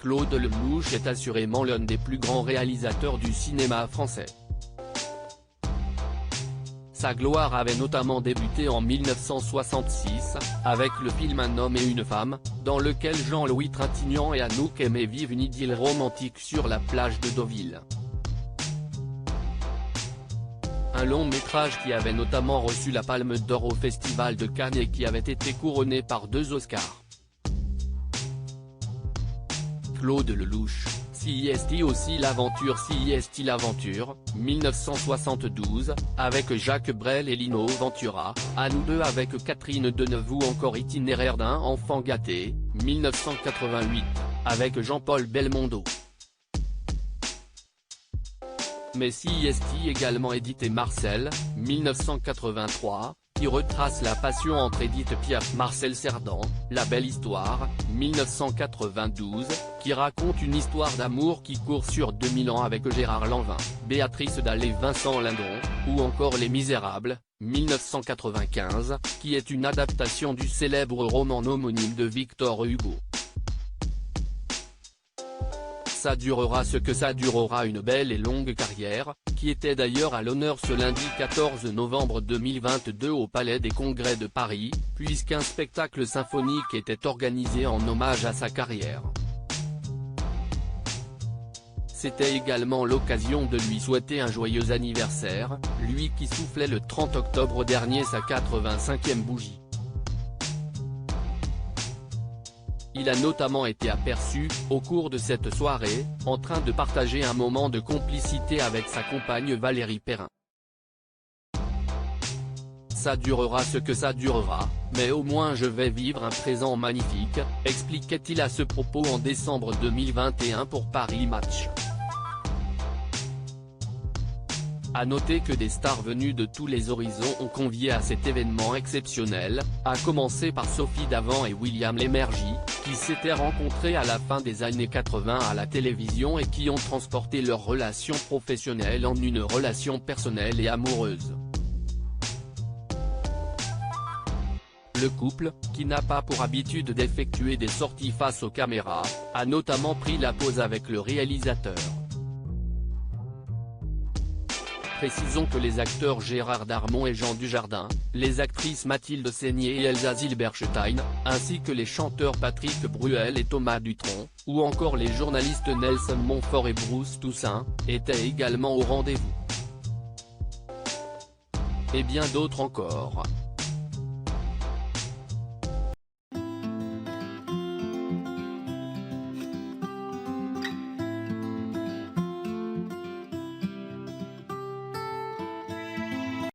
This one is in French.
Claude Lelouch est assurément l'un des plus grands réalisateurs du cinéma français. Sa gloire avait notamment débuté en 1966, avec le film Un homme et une femme, dans lequel Jean-Louis Trintignant et Anouk Aimée vivent une idylle romantique sur la plage de Deauville. Un long métrage qui avait notamment reçu la Palme d'Or au Festival de Cannes et qui avait été couronné par 2 Oscars. Claude Lelouch, CIST aussi l'aventure CIST l'aventure, 1972, avec Jacques Brel et Lino Ventura, À nous deux avec Catherine Deneuve ou encore Itinéraire d'un enfant gâté, 1988, avec Jean-Paul Belmondo. Mais CIST également édité Marcel, 1983, qui retrace la passion entre Édith Piaf et Marcel Cerdan, La belle histoire, 1992, qui raconte une histoire d'amour qui court sur 2000 ans avec Gérard Lanvin, Béatrice Dalle et Vincent Lindon, ou encore Les Misérables, 1995, qui est une adaptation du célèbre roman homonyme de Victor Hugo. Ça durera ce que ça durera, une belle et longue carrière, qui était d'ailleurs à l'honneur ce lundi 14 novembre 2022 au Palais des Congrès de Paris, puisqu'un spectacle symphonique était organisé en hommage à sa carrière. C'était également l'occasion de lui souhaiter un joyeux anniversaire, lui qui soufflait le 30 octobre dernier sa 85e bougie. Il a notamment été aperçu, au cours de cette soirée, en train de partager un moment de complicité avec sa compagne Valérie Perrin. Ça durera ce que ça durera, mais au moins je vais vivre un présent magnifique, expliquait-il à ce propos en décembre 2021 pour Paris Match. À noter que des stars venues de tous les horizons ont convié à cet événement exceptionnel, à commencer par Sophie Davant et William Lémergie, qui s'étaient rencontrés à la fin des années 80 à la télévision et qui ont transporté leur relation professionnelle en une relation personnelle et amoureuse. Le couple, qui n'a pas pour habitude d'effectuer des sorties face aux caméras, a notamment pris la pause avec le réalisateur. Précisons que les acteurs Gérard Darmon et Jean Dujardin, les actrices Mathilde Seigner et Elsa Zilberstein, ainsi que les chanteurs Patrick Bruel et Thomas Dutronc, ou encore les journalistes Nelson Montfort et Bruce Toussaint, étaient également au rendez-vous. Et bien d'autres encore.